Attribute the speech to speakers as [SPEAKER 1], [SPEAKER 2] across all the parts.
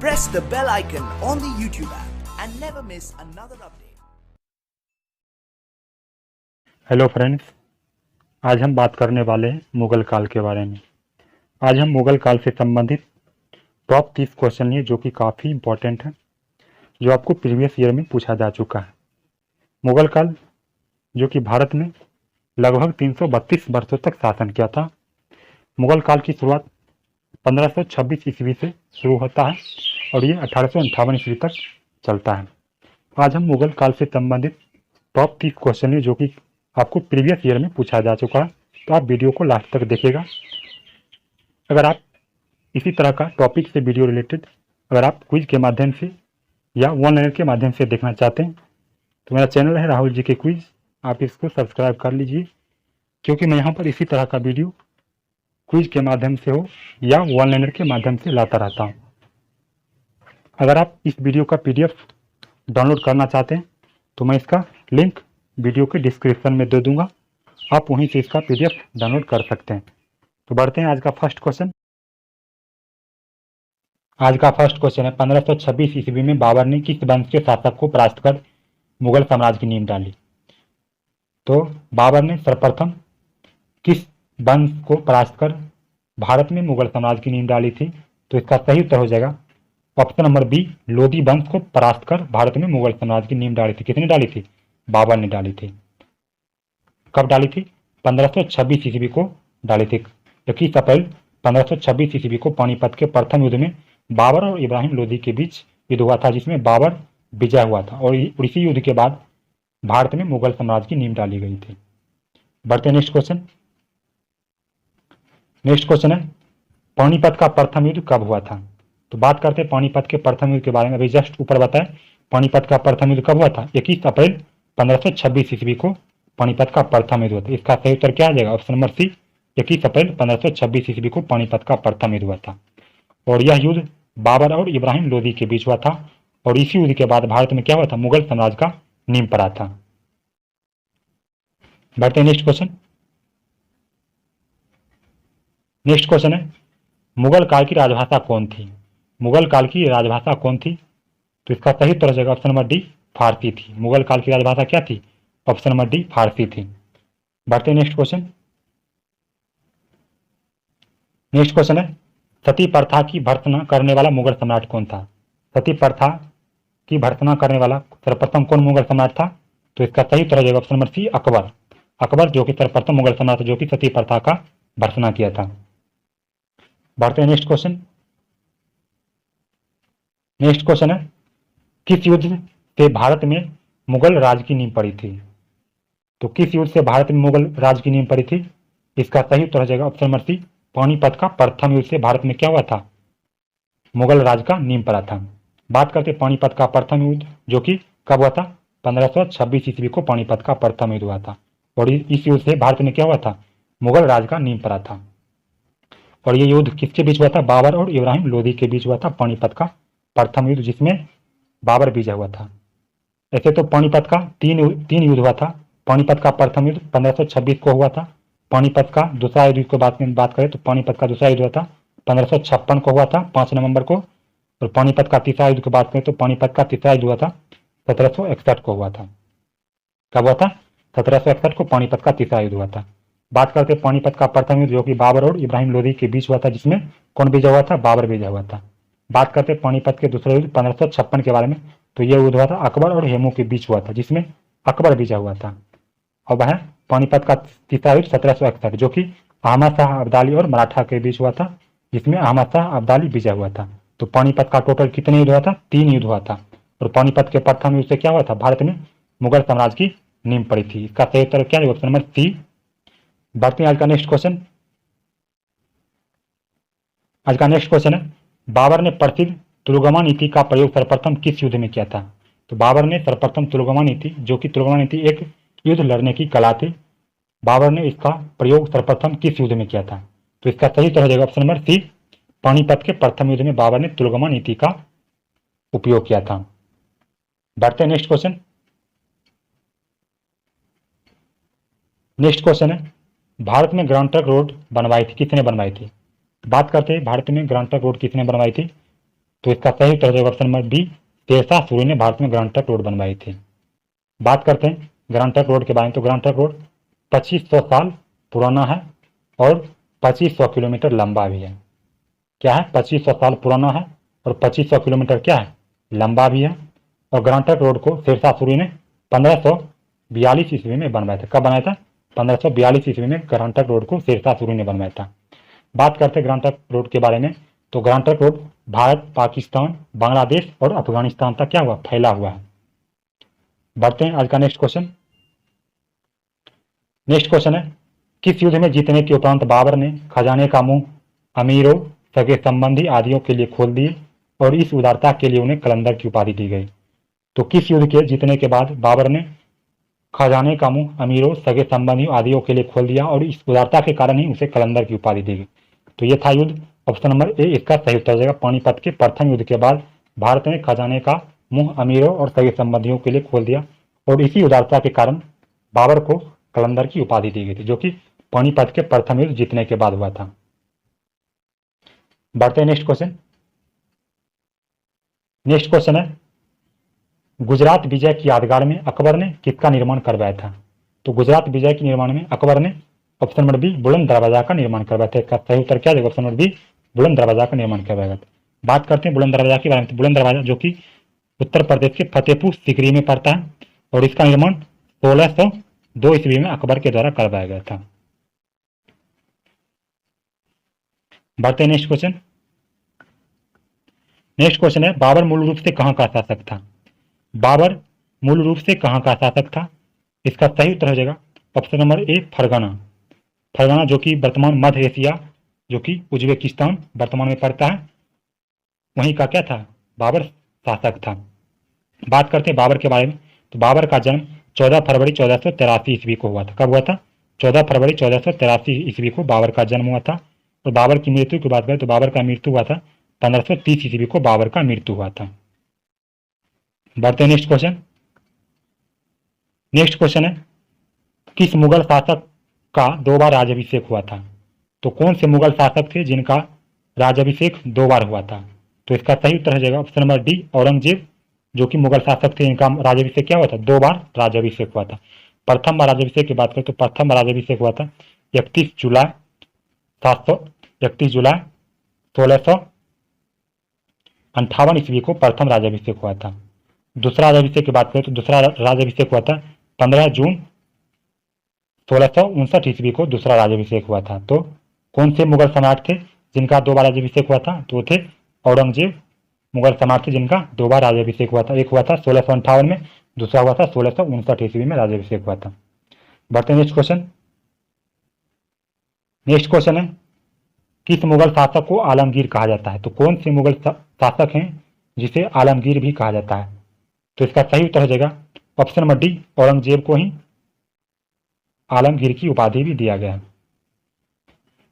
[SPEAKER 1] Press the bell icon on the YouTube app and never miss another update.
[SPEAKER 2] Hello friends, आज हम बात करने वाले हैं मुगल काल के बारे में। आज हम मुगल काल से संबंधित टॉप 30 क्वेश्चन लिए जो कि काफ़ी इंपॉर्टेंट है, जो आपको प्रीवियस ईयर में पूछा जा चुका है। मुगल काल जो कि भारत में लगभग 332 वर्षों तक शासन किया था। मुगल काल की शुरुआत 1526 ईस्वी से शुरू होता है और ये 1858 ईस्वी तक चलता है। आज हम मुगल काल से संबंधित टॉप 30 क्वेश्चन लिए जो कि आपको प्रीवियस ईयर में पूछा जा चुका है, तो आप वीडियो को लास्ट तक देखिएगा। अगर आप इसी तरह का टॉपिक से वीडियो रिलेटेड अगर आप क्विज के माध्यम से या वन लाइनर के माध्यम से देखना चाहते हैं तो मेरा चैनल है राहुल जी के क्विज, आप इसको सब्सक्राइब कर लीजिए, क्योंकि मैं यहाँ पर इसी तरह का वीडियो क्विज के माध्यम से हो या वन लाइनर के माध्यम से लाता रहता हूँ। अगर आप इस वीडियो का PDF डाउनलोड करना चाहते हैं तो मैं इसका लिंक वीडियो के डिस्क्रिप्शन में दे दूंगा, आप वहीं से इसका PDF डाउनलोड कर सकते हैं। तो बढ़ते हैं आज का फर्स्ट क्वेश्चन। आज का फर्स्ट क्वेश्चन है 1526 ईस्वी में बाबर ने किस वंश के शासक को परास्त कर मुगल साम्राज्य की नींव डाली? तो बाबर ने सर्वप्रथम किस वंश को परास्त कर भारत में मुगल साम्राज्य की नींव डाली थी? तो इसका सही उत्तर हो जाएगा ऑप्शन नंबर बी, लोधी वंश को परास्त कर भारत में मुगल साम्राज्य की नींव डाली थी। किसने डाली थी? बाबर ने डाली थी। कब डाली थी? 1526 ईस्वी को डाली थी। 21 अप्रैल 1526 ईस्वी को पानीपत के प्रथम युद्ध में बाबर और इब्राहिम लोधी के बीच युद्ध हुआ था, जिसमें बाबर विजय हुआ था और इसी युद्ध के बाद भारत में मुगल साम्राज्य की नींव डाली गई थी। बढ़ते नेक्स्ट क्वेश्चन। नेक्स्ट क्वेश्चन है पानीपत का प्रथम युद्ध कब हुआ था? तो बात करते हैं पानीपत के प्रथम युद्ध के बारे में। अभी जस्ट ऊपर बताएं पानीपत का प्रथम युद्ध कब हुआ था? 21 अप्रैल 1526 ईस्वी को पानीपत का प्रथम युद्ध हुआ था। इसका सही उत्तर क्या आ जाएगा? ऑप्शन नंबर सी, 21 अप्रैल 1526 ईस्वी को पानीपत का प्रथम युद्ध हुआ था और यह युद्ध बाबर और इब्राहिम लोधी के बीच हुआ था और इसी युद्ध के बाद भारत में क्या हुआ था? मुगल साम्राज्य का नींव पड़ा था। बढ़ते नेक्स्ट क्वेश्चन। नेक्स्ट क्वेश्चन है मुगल काल की राजभाषा कौन थी? मुगल काल की राजभाषा कौन थी? तो इसका सही उत्तर हो जाएगा ऑप्शन नंबर डी, फारसी थी। मुगल काल की राजभाषा क्या थी? ऑप्शन नंबर डी, फारसी थी। बढ़ते नेक्स्ट क्वेश्चन। नेक्स्ट क्वेश्चन है सती प्रथा की भर्त्सना करने वाला मुगल सम्राट कौन था? सती प्रथा की भर्त्सना करने वाला सर्वप्रथम कौन मुगल सम्राट था? तो इसका सही उत्तर हो जाएगा option number C, Akbar. Akbar जो कि सर्वप्रथम मुगल सम्राट जो कि सती प्रथा का भर्त्सना किया था। बढ़ते हैं नेक्स्ट क्वेश्चन। नेक्स्ट क्वेश्चन है किस युद्ध से भारत में मुगल राज की नींव पड़ी थी? तो किस युद्ध से भारत में मुगल राज की नींव पड़ी थी? इसका सही उत्तर हो जाएगा ऑप्शन नंबर सी, पानीपत का प्रथम युद्ध से भारत में क्या हुआ था? मुगल राज का नींव पड़ा था। बात करते पानीपत का प्रथम युद्ध जो कि कब हुआ था? 1526 ईस्वी को पानीपत का प्रथम युद्ध हुआ था और इस युद्ध से भारत में क्या हुआ था? मुगल राज का नींव पड़ा था और ये युद्ध किसके बीच हुआ था? बाबर और इब्राहिम लोधी के बीच हुआ था पानीपत का प्रथम युद्ध, जिसमें बाबर विजय हुआ था। ऐसे तो पानीपत का तीन युद्ध हुआ था। पानीपत का प्रथम युद्ध 1526 को हुआ था। पानीपत का दूसरा युद्ध की बात करें तो पानीपत का दूसरा युद्ध हुआ था 1556 को हुआ था 5 नवंबर को, और पानीपत का तीसरा युद्ध की बात करें तो पानीपत का तीसरा युद्ध हुआ था 1761 को हुआ था। कब हुआ था? 1761 को पानीपत का तीसरा युद्ध हुआ था। बात करते पानीपत का प्रथम युद्ध जो कि बाबर और इब्राहिम लोधी के बीच हुआ था, जिसमें कौन विजय हुआ था? बाबर विजय हुआ था। बात करते पानीपत के दूसरे युद्ध 1556 के बारे में, तो यह युद्ध हुआ था अकबर और हेमू के बीच हुआ था, जिसमें अकबर विजय हुआ था। और वह पानीपत का तीसरा युद्ध 1761 जो कि अहमद शाह अब्दाली और मराठा के बीच हुआ था, जिसमें अहमद शाह अब्दाली विजय हुआ था। तो पानीपत का टोटल कितने युद्ध हुआ था? 3 युद्ध हुआ था और पानीपत के प्रथम युद्ध से क्या हुआ था? भारत में मुगल साम्राज्य की नींव पड़ी थी। इसका सही उत्तर क्या है? Option number C. बढ़ते हैं आज का नेक्स्ट क्वेश्चन। आज का नेक्स्ट क्वेश्चन है बाबर ने प्रसिद्ध तुलगमा नीति का प्रयोग सर्वप्रथम किस युद्ध में किया था? तो बाबर ने सर्वप्रथम तुलगमा नीति जो कि तुलगमा नीति एक युद्ध लड़ने की कला थी, बाबर ने इसका प्रयोग सर्वप्रथम किस युद्ध में किया था? तो इसका सही उत्तर हो जाएगा ऑप्शन नंबर सी, पानीपत के प्रथम युद्ध में बाबर ने तुलगमा नीति का उपयोग किया था। बढ़ते हैं नेक्स्ट क्वेश्चन। नेक्स्ट क्वेश्चन है भारत में ग्रांड ट्रंक रोड बनवाई थी, किसने बनवाई थी? बात करते हैं भारत में ग्रांड ट्रंक रोड किसने बनवाई थी? तो इसका सही उत्तर हो जाएगा option number B, Sher Shah Suri ने भारत में ग्रांड ट्रंक रोड बनवाई थी। बात करते हैं ग्रांड ट्रंक रोड के बारे में। तो ग्रांड ट्रंक रोड 2500 साल पुराना है और 2500 किलोमीटर लंबा भी है। क्या है? 2500 साल पुराना है और 2500 किलोमीटर क्या है? लंबा भी है। और ग्रांड ट्रंक रोड को शेरशाह सूरी ने 1542 ईस्वी में बनवाया था। कब बनाया था? 1542 ईस्वी में ग्रांड ट्रंक रोड को शेरशाह सूरी ने बनवाया था। बात करते हैं ग्रांड ट्रंक रोड के बारे में। तो grand trunk road Bharat, Pakistan, Bangladesh और अफगानिस्तान तक क्या हुआ? फैला हुआ है। बढ़ते हैं आज का नेक्स्ट क्वेश्चन। नेक्स्ट क्वेश्चन है, किस युद्ध में जीतने के उपरांत बाबर ने खजाने का मुंह अमीरों, सगे संबंधी आदियों के लिए खोल दिए और इस उदारता के लिए उन्हें कलंदर की उपाधि दी गई? तो किस युद्ध के जीतने के बाद बाबर ने खजाने का मुंह अमीरों, सगे संबंधियों आदियों के लिए खोल दिया और इस उदारता के कारण ही उसे कलंदर की उपाधि दी गई? तो ये था युद्ध। ऑप्शन नंबर ए इसका सही उत्तर हो जाएगा। पानीपत के प्रथम युद्ध के बाद भारत ने खजाने का मुंह अमीरों और सगे संबंधियों के लिए खोल दिया और इसी उदारता के कारण बाबर को कलंदर की उपाधि दी गई थी, जो कि पानीपत के प्रथम युद्ध जीतने के बाद हुआ था। बढ़ते हैं नेक्स्ट क्वेश्चन। नेक्स्ट क्वेश्चन है, गुजरात विजय की यादगार में अकबर ने किसका निर्माण करवाया था? तो गुजरात विजय के निर्माण में अकबर ने ऑप्शन नंबर बी बुलंद दरवाजा का निर्माण करवाया था। इसका सही उत्तर क्या है? ऑप्शन नंबर बी बुलंद दरवाजा का निर्माण करवाया था। बात करते हैं बुलंद दरवाजा के बारे में। तो बुलंद दरवाजा जो कि उत्तर प्रदेश के फतेहपुर सीकरी में पड़ता है और इसका निर्माण 1602 ईस्वी में अकबर के द्वारा करवाया गया था। बढ़ते हैं नेक्स्ट क्वेश्चन। नेक्स्ट क्वेश्चन है, बाबर मूल रूप से कहां का शासक था? बाबर मूल रूप से कहां का शासक था? इसका सही उत्तर हो जाएगा option number A Fergana. Fergana जो कि वर्तमान मध्य एशिया, जो कि उज्बेकिस्तान वर्तमान में पड़ता है, वहीं का क्या था? बाबर शासक था। बात करते हैं बाबर के बारे में। तो बाबर का जन्म 14 फरवरी 1483 ईस्वी को हुआ था। कब हुआ था? 14 फरवरी 1483 ईस्वी को बाबर का जन्म हुआ था। और बाबर की मृत्यु की बात करें तो बाबर का मृत्यु हुआ था 1530 ईस्वी को बाबर का मृत्यु हुआ था। बढ़ते हैं नेक्स्ट क्वेश्चन। नेक्स्ट क्वेश्चन है, किस मुगल शासक का 2 बार राज्याभिषेक हुआ था? तो कौन से मुगल शासक थे जिनका राज्याभिषेक 2 बार हुआ था? तो इसका सही उत्तर हो जाएगा ऑप्शन नंबर डी औरंगजेब, जो कि मुगल शासक थे, इनका राज्याभिषेक क्या हुआ था? 2 बार राज्याभिषेक हुआ था। प्रथम बार राज्याभिषेक की बात करें तो प्रथम बार राज्याभिषेक हुआ था 31 जुलाई 1658 ईस्वी को प्रथम राज्याभिषेक हुआ था। दूसरा राज्याभिषेक की बात करें तो दूसरा राज्याभिषेक हुआ था 15 जून 1659 ईस्वी को दूसरा राज्याभिषेक हुआ था। तो कौन से मुगल सम्राट थे जिनका 2 बार राज्याभिषेक हुआ था? तो थे औरंगजेब मुगल सम्राट थे जिनका 2 बार राज्याभिषेक हुआ था। एक हुआ था 1658 में, दूसरा हुआ था 1659 ईस्वी में राज्याभिषेक हुआ था। बढ़ते हैं नेक्स्ट क्वेश्चन। नेक्स्ट क्वेश्चन है, किस मुगल शासक को आलमगीर कहा जाता है? तो कौन से मुगल शासक हैं जिसे आलमगीर भी कहा जाता है? तो इसका सही उत्तर हो जाएगा ऑप्शन नंबर डी औरंगजेब को ही आलमगीर की उपाधि भी दिया गया है।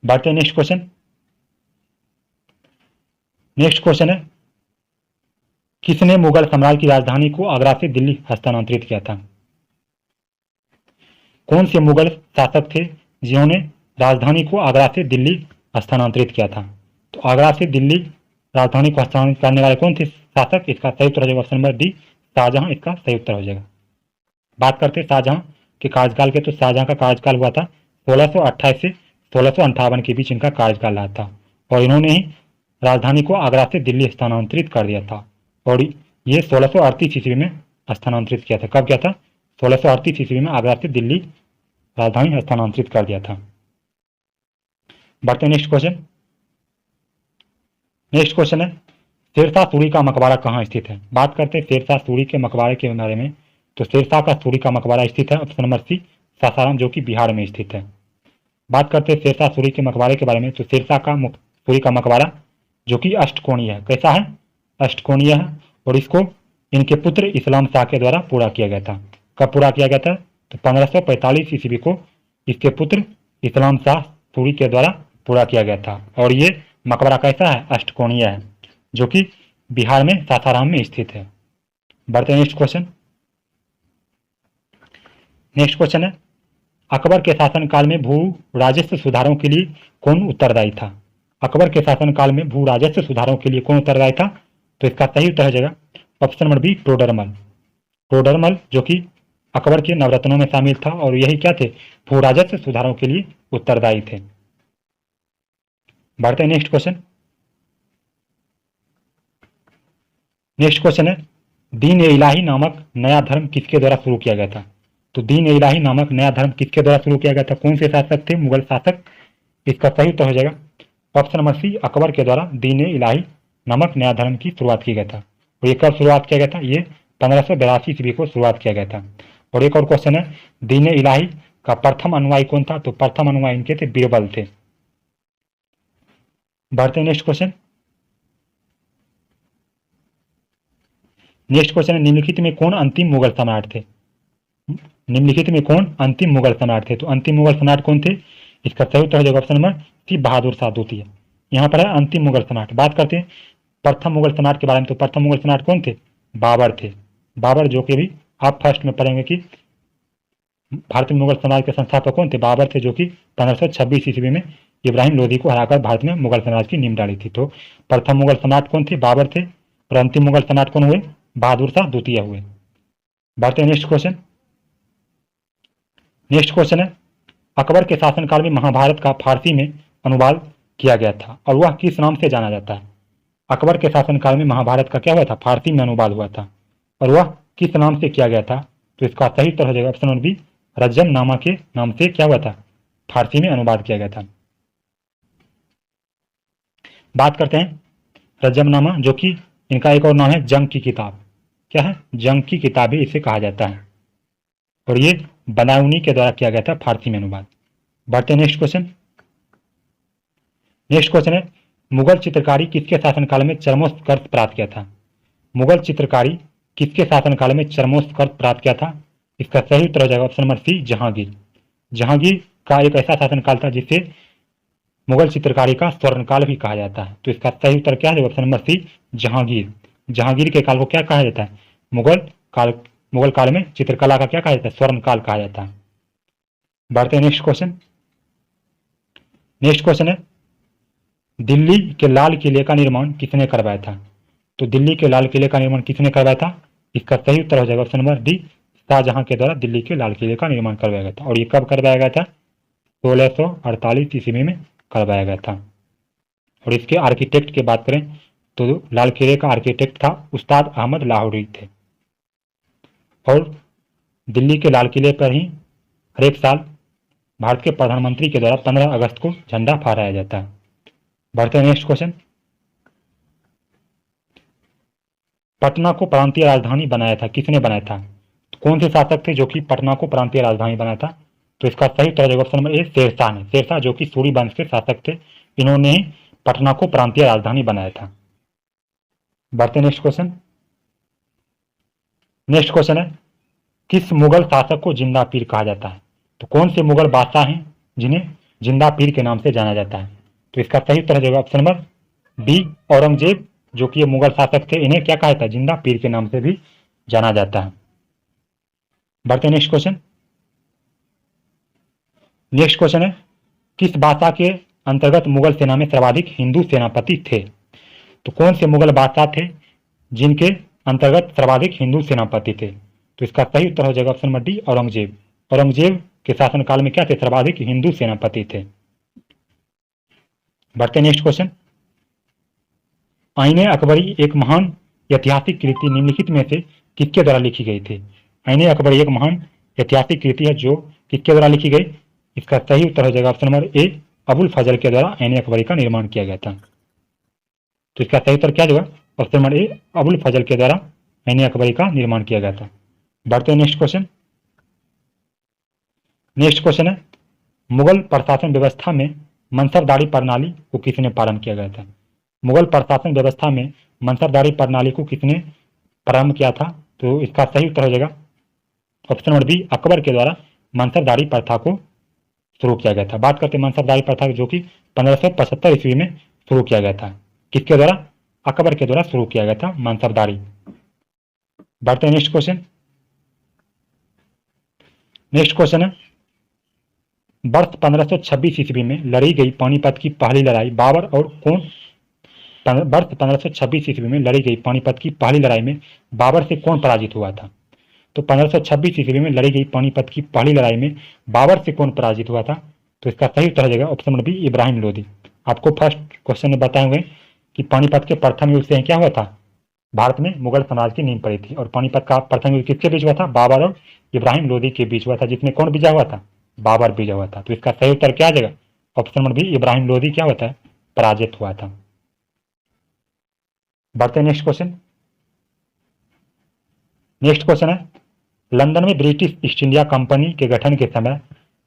[SPEAKER 2] बढ़ते हैं नेक्स्ट क्वेश्चन। नेक्स्ट क्वेश्चन है, किसने मुगल सम्राट की राजधानी को आगरा से दिल्ली हस्तांतरित किया था? कौन से मुगल शासक थे जिन्होंने राजधानी को आगरा से दिल्ली हस्तांतरित किया था? तो आगरा से दिल्ली राजधानी को हस्तांतरित करने वाले कौन थे शासक? इसका सही उत्तर हो जाएगा ऑप्शन नंबर डी शाहजहां। इसका सही उत्तर हो जाएगा। बात करते हैं शाहजहां के कार्यकाल के। तो शाहजहां का कार्यकाल हुआ था 1628 से 1658 के बीच इनका कार्यकाल रहा था और इन्होंने ही राजधानी को आगरा से दिल्ली हस्तांतरित कर दिया था और ये 1638 ईस्वी में हस्तांतरित किया था। कब किया था? 1638 ईस्वी में आगरा से दिल्ली राजधानी हस्तांतरित कर दिया था। बढ़ते हैं नेक्स्ट क्वेश्चन। नेक्स्ट क्वेश्चन है, शेरशाह सूरी का मकबरा कहाँ स्थित है? बात करते हैं शेरशाह सूरी के मकबरे के बारे में। तो शेरशाह का सूरी का मकबरा स्थित है ऑप्शन नंबर सी सासाराम, जो कि बिहार में स्थित है। बात करते हैं शेरशाह सूरी के मकबरे के बारे में। तो शेरशाह का सूरी का मकबरा जो कि अष्टकोणीय है। कैसा है? अष्टकोणीय है और इसको इनके पुत्र इस्लाम शाह के द्वारा पूरा किया गया था। कब पूरा किया गया था? तो 1545 ईस्वी को इसके पुत्र इस्लाम शाह सूरी के द्वारा पूरा किया गया था और ये मकबरा कैसा है? अष्टकोणीय है, जो कि बिहार में सासाराम में स्थित है। बढ़ते हैं नेक्स्ट क्वेश्चन। नेक्स्ट क्वेश्चन है, अकबर के शासनकाल में भू राजस्व सुधारों के लिए कौन उत्तरदायी था? अकबर के शासनकाल में भू राजस्व सुधारों के लिए कौन उत्तरदायी था? तो इसका सही उत्तर हो जाएगा option number B, Todarmal. Todarmal जो कि अकबर के नवरत्नों में शामिल था और यही क्या थे, भू राजस्व सुधारों के लिए उत्तरदायी थे। बढ़ते हैं नेक्स्ट क्वेश्चन। नेक्स्ट क्वेश्चन है, दीन ए इलाही नामक नया धर्म किसके द्वारा शुरू किया गया था? तो दीन ए इलाही नामक नया धर्म किसके द्वारा शुरू किया गया था? कौन से शासक थे? मुगल शासक। इसका सही उत्तर हो जाएगा ऑप्शन नंबर सी, अकबर के द्वारा दीन ए इलाही नामक नया धर्म की शुरुआत की गया था। और ये कब शुरुआत किया गया था? ये 1582 ईस्वी को शुरुआत किया गया था। और एक और क्वेश्चन है, दीन ए इलाही का प्रथम अनुयायी कौन था? तो प्रथम अनुयायी इनके थे बीरबल थे। बढ़ते हैं नेक्स्ट क्वेश्चन। नेक्स्ट क्वेश्चन है, निम्नलिखित में कौन अंतिम मुगल सम्राट थे? निम्नलिखित में कौन अंतिम मुगल सम्राट थे? तो अंतिम मुगल सम्राट कौन थे? इसका सही उत्तर हो जाएगा ऑप्शन नंबर सी, बहादुर शाह द्वितीय। यहाँ पर है अंतिम मुगल सम्राट। बात करते हैं प्रथम मुगल सम्राट के बारे में। तो प्रथम मुगल सम्राट कौन थे? बाबर थे। बाबर जो कि भी आप फर्स्ट में पढ़ेंगे कि भारतीय मुगल साम्राज्य के संस्थापक कौन थे? बाबर थे, जो कि 1526 ईस्वी में इब्राहिम लोदी को हराकर भारत में मुगल साम्राज्य की नींव डाली थी। तो प्रथम मुगल सम्राट कौन थे? बाबर थे। और अंतिम मुगल सम्राट कौन हुए? बहादुर शाह द्वितीय हुए। बढ़ते हैं नेक्स्ट क्वेश्चन। नेक्स्ट क्वेश्चन है, अकबर के शासनकाल में महाभारत का फारसी में अनुवाद किया गया था और वह किस नाम से जाना जाता है? अकबर के शासनकाल में महाभारत का क्या हुआ था? फारसी में अनुवाद हुआ था और वह किस नाम से किया गया था? तो इसका सही उत्तर हो जाएगा ऑप्शन नंबर बी, रज्जमनामा के नाम से क्या हुआ था? फारसी में अनुवाद किया गया था। बात करते हैं रज्जमनामा, जो कि इनका एक और नाम है जंग की किताब। क्या है? जंग की किताब ही इसे कहा जाता है और ये बदायूनी के द्वारा किया गया था फारसी में अनुवाद। बढ़ते हैं नेक्स्ट क्वेश्चन। नेक्स्ट क्वेश्चन है, मुगल चित्रकारी किसके शासनकाल में चरमोत्कर्ष प्राप्त किया था? मुगल चित्रकारी किसके शासनकाल में चरमोत्कर्ष प्राप्त किया था? इसका सही उत्तर हो जाएगा option number C, Jahangir. Jahangir का एक ऐसा शासनकाल था जिसे मुगल चित्रकारी का स्वर्णकाल भी कहा जाता है। तो इसका सही उत्तर क्या है? Option number C, Jahangir. Jahangir के काल को क्या कहा जाता है? मुगल काल में चित्रकला का क्या कहा जाता है? स्वर्ण काल कहा जाता है। बढ़ते हैं नेक्स्ट क्वेश्चन। नेक्स्ट क्वेश्चन है, दिल्ली के लाल किले का निर्माण किसने करवाया था? तो दिल्ली के लाल किले का निर्माण किसने करवाया था? इसका सही उत्तर हो जाएगा ऑप्शन नंबर डी, शाहजहां के द्वारा दिल्ली के लाल किले का निर्माण करवाया गया था। और ये कब करवाया गया था? 1648 ईस्वी में करवाया गया था। और इसके आर्किटेक्ट की बात करें तो लाल किले का आर्किटेक्ट था उस्ताद अहमद लाहौरी थे। और दिल्ली के लाल किले पर ही हर एक साल भारत के प्रधानमंत्री के द्वारा 15 अगस्त को झंडा फहराया जाता है। बढ़ते हैं नेक्स्ट क्वेश्चन। पटना को प्रांतीय राजधानी बनाया था, किसने बनाया था? तो कौन से शासक थे जो कि पटना को प्रांतीय राजधानी बनाया था? तो इसका सही उत्तर है ऑप्शन नंबर ए, शेरशाह ने। शेरशाह जो कि सूरी वंश के शासक थे, इन्होंने ही पटना को प्रांतीय राजधानी बनाया था। बढ़ते नेक्स्ट क्वेश्चन। नेक्स्ट क्वेश्चन है, किस मुगल शासक को जिंदा पीर कहा जाता है? तो कौन से मुगल बादशाह हैं जिन्हें जिंदा पीर के नाम से जाना जाता है? तो इसका सही उत्तर है ऑप्शन नंबर बी, औरंगजेब, जो कि ये मुगल शासक थे, इन्हें क्या कहा जाता है? जिंदा पीर के नाम से भी जाना जाता है। बढ़ते नेक्स्ट क्वेश्चन। नेक्स्ट क्वेश्चन है, किस बादशाह के अंतर्गत मुगल सेना में सर्वाधिक हिंदू सेनापति थे? तो कौन से मुगल बादशाह थे जिनके अंतर्गत सर्वाधिक हिंदू सेनापति थे? तो इसका सही उत्तर हो जाएगा option number D, Aurangzeb. Aurangzeb के शासनकाल में क्या थे? सर्वाधिक हिंदू सेनापति थे। बढ़ते नेक्स्ट क्वेश्चन। आईने अकबरी एक महान ऐतिहासिक कृति निम्नलिखित में से किसके द्वारा लिखी गई थी? आईने अकबरी एक महान ऐतिहासिक कृति है जो किसके द्वारा लिखी गई? इसका सही उत्तर हो जाएगा ऑप्शन नंबर ए, अबुल फजल के द्वारा आईने अकबरी का निर्माण किया गया था। तो इसका सही उत्तर क्या होगा? ऑप्शन नंबर ए, अबुल फजल के द्वारा आईने अकबरी का निर्माण किया गया था। बढ़ते हैं नेक्स्ट क्वेश्चन। नेक्स्ट क्वेश्चन है, मुगल प्रशासन व्यवस्था में मनसबदारी प्रणाली को किसने प्रारंभ किया गया था? मुगल प्रशासन व्यवस्था में मनसबदारी प्रणाली को किसने प्रारंभ किया था? तो इसका सही उत्तर हो जाएगा ऑप्शन नंबर बी, अकबर के द्वारा मनसबदारी प्रथा को शुरू किया गया था। बात करते हैं मनसबदारी प्रथा जो कि 1575 ईस्वी में शुरू किया गया था। किसके द्वारा? अकबर के द्वारा शुरू किया गया था मनसबदारी। बढ़ते हैं नेक्स्ट क्वेश्चन। नेक्स्ट क्वेश्चन है, वर्ष 1526 ईस्वी में लड़ी गई पानीपत की पहली लड़ाई बाबर और कौन वर्ष 1526 ईस्वी में लड़ी गई पानीपत की पहली लड़ाई में बाबर से कौन पराजित हुआ था? तो 1526 ईस्वी में लड़ी गई पानीपत की पहली लड़ाई में बाबर से कौन पराजित हुआ था? तो इसका सही उत्तर हो जाएगा option number B, Ibrahim Lodi. आपको फर्स्ट क्वेश्चन में बताए हुए कि पानीपत के प्रथम युद्ध से क्या हुआ था? भारत में मुगल साम्राज्य की नींव पड़ी थी। और पानीपत का प्रथम युद्ध किसके बीच हुआ था? बाबर और इब्राहिम लोदी के बीच हुआ था, जिसमें कौन विजय हुआ था? बाबर विजय हुआ था। तो इसका सही उत्तर क्या आ जाएगा? Option number B, Ibrahim Lodi क्या होता है? पराजित हुआ था। बढ़ते नेक्स्ट क्वेश्चन। नेक्स्ट क्वेश्चन है, लंदन में ब्रिटिश ईस्ट इंडिया कंपनी के गठन के समय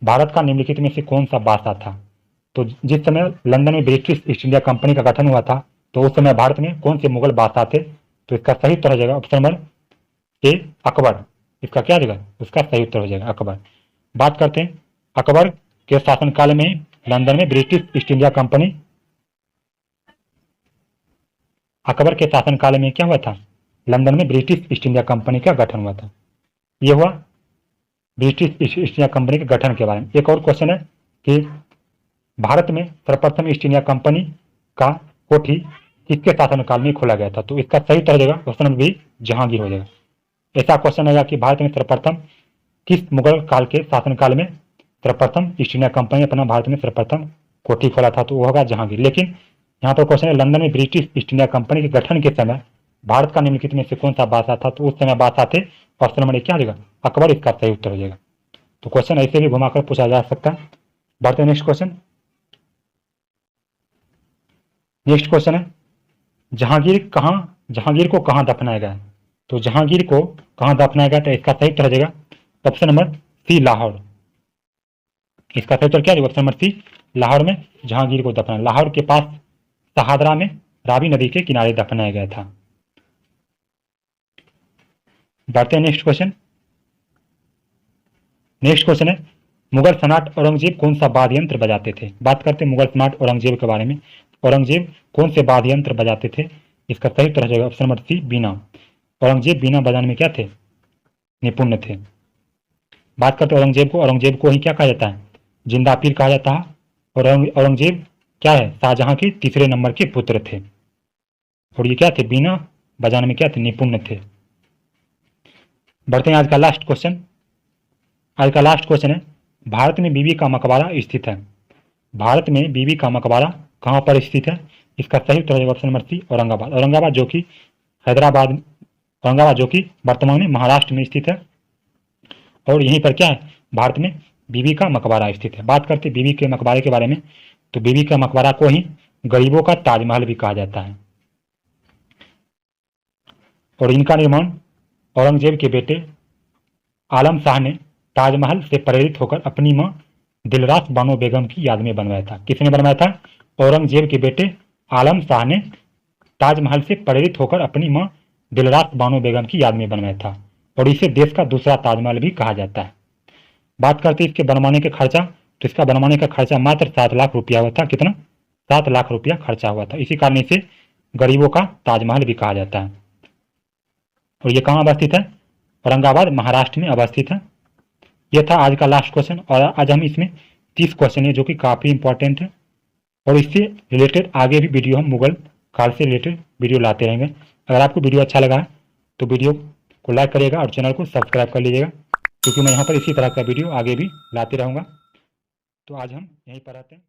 [SPEAKER 2] भारत का निम्नलिखित में से कौन सा बादशाह था? तो जिस समय लंदन में ब्रिटिश ईस्ट इंडिया कंपनी का गठन हुआ था, तो उस समय भारत में कौन से मुगल बादशाह थे? तो इसका सही उत्तर हो जाएगा ऑप्शन नंबर ए, अकबर। इसका क्या जाएगा? उसका सही उत्तर हो जाएगा अकबर। बात करते हैं अकबर के शासनकाल में लंदन में British East India company, Akbar के शासनकाल में क्या हुआ था? लंदन में ब्रिटिश ईस्ट इंडिया कंपनी का गठन हुआ था। यह हुआ ब्रिटिश ईस्ट इंडिया कंपनी के गठन के बारे में। एक और क्वेश्चन है कि भारत में सर्वप्रथम ईस्ट इंडिया कंपनी का कोठी किसके शासनकाल में खोला गया था? तो इसका सही उत्तर हो जाएगा क्वेश्चन नंबर बी, जहांगीर हो जाएगा। ऐसा क्वेश्चन आएगा कि भारत में सर्वप्रथम किस मुगल काल के शासनकाल में सर्वप्रथम ईस्ट इंडिया कंपनी अपना भारत में सर्वप्रथम कोठी खोला था? तो वो होगा जहांगीर। लेकिन यहाँ पर क्वेश्चन है, लंदन में ब्रिटिश ईस्ट इंडिया कंपनी के गठन के समय भारत का निम्नलिखित में से कौन सा बादशाह था? तो उस समय बादशाह थे ऑप्शन नंबर क्या देगा? अकबर। इसका सही उत्तर हो जाएगा। तो क्वेश्चन ऐसे भी घुमाकर पूछा जा सकता है। बढ़ते नेक्स्ट क्वेश्चन। नेक्स्ट क्वेश्चन है, जहांगीर को कहाँ दफनाया गया? तो जहांगीर को कहाँ दफनाया गया? तो इसका सही उत्तर हो जाएगा ऑप्शन नंबर सी, लाहौर। इसका सही उत्तर क्या है? ऑप्शन नंबर सी, लाहौर में जहांगीर को दफनाया। लाहौर के पास शहादरा में रावी नदी के किनारे दफनाया गया था। बढ़ते हैं नेक्स्ट क्वेश्चन। नेक्स्ट क्वेश्चन है, मुगल सम्राट औरंगजेब कौन सा वाद्य यंत्र बजाते थे? बात करते हैं मुगल सम्राट औरंगजेब के बारे में। औरंगजेब कौन से वाद्य यंत्र बजाते थे? इसका सही उत्तर हो जाएगा ऑप्शन नंबर सी, बीना। औरंगजेब बीना बजाने में क्या थे? निपुण थे। बात करते हैं औरंगजेब को ही क्या कहा जाता है? जिंदा पीर कहा जाता है। और औरंगजेब क्या है? शाहजहां के तीसरे नंबर के पुत्र थे। और ये क्या थे? बीना बजाने में क्या थे? निपुण थे। बढ़ते हैं आज का लास्ट क्वेश्चन। आज का लास्ट क्वेश्चन है, भारत में बीबी का मकबरा स्थित है। भारत में बीबी का मकबरा कहाँ पर स्थित है? इसका सही उत्तर है option number C, Aurangabad. Aurangabad जो कि औरंगाबाद जो कि वर्तमान में महाराष्ट्र में स्थित है। और यहीं पर क्या है? भारत में बीबी का मकबरा स्थित है। बात करते बीबी के मकबरे के बारे में, तो बीबी का मकबरा को ही गरीबों का ताजमहल भी कहा जाता है। और इनका निर्माण औरंगजेब के बेटे आलम शाह ने ताजमहल से प्रेरित होकर अपनी मां दिलरास बानो बेगम की याद में बनवाया था। किसने बनवाया था? औरंगजेब के बेटे आलम शाह ने ताजमहल से प्रेरित होकर अपनी मां दिलरास बानो बेगम की याद में बनवाया था। और इसे देश का दूसरा ताजमहल भी कहा जाता है। बात करते हैं इसके बनवाने के खर्चा, तो इसका बनवाने का खर्चा मात्र 7 लाख रुपया हुआ था। कितना? 7 लाख रुपया खर्चा हुआ था। इसी कारण इसे गरीबों का ताजमहल भी कहा जाता है। और ये कहाँ अवस्थित है? औरंगाबाद महाराष्ट्र में अवस्थित है। यह था आज का लास्ट क्वेश्चन। और आज हम इसमें 30 क्वेश्चन है जो कि काफ़ी इंपॉर्टेंट है। और इससे रिलेटेड आगे भी वीडियो हम मुगल काल से रिलेटेड वीडियो लाते रहेंगे। अगर आपको वीडियो अच्छा लगा तो वीडियो को लाइक करिएगा और चैनल को सब्सक्राइब कर लीजिएगा, क्योंकि मैं यहाँ पर इसी तरह का वीडियो आगे भी लाते रहूँगा। तो आज हम यहीं पर रहते हैं।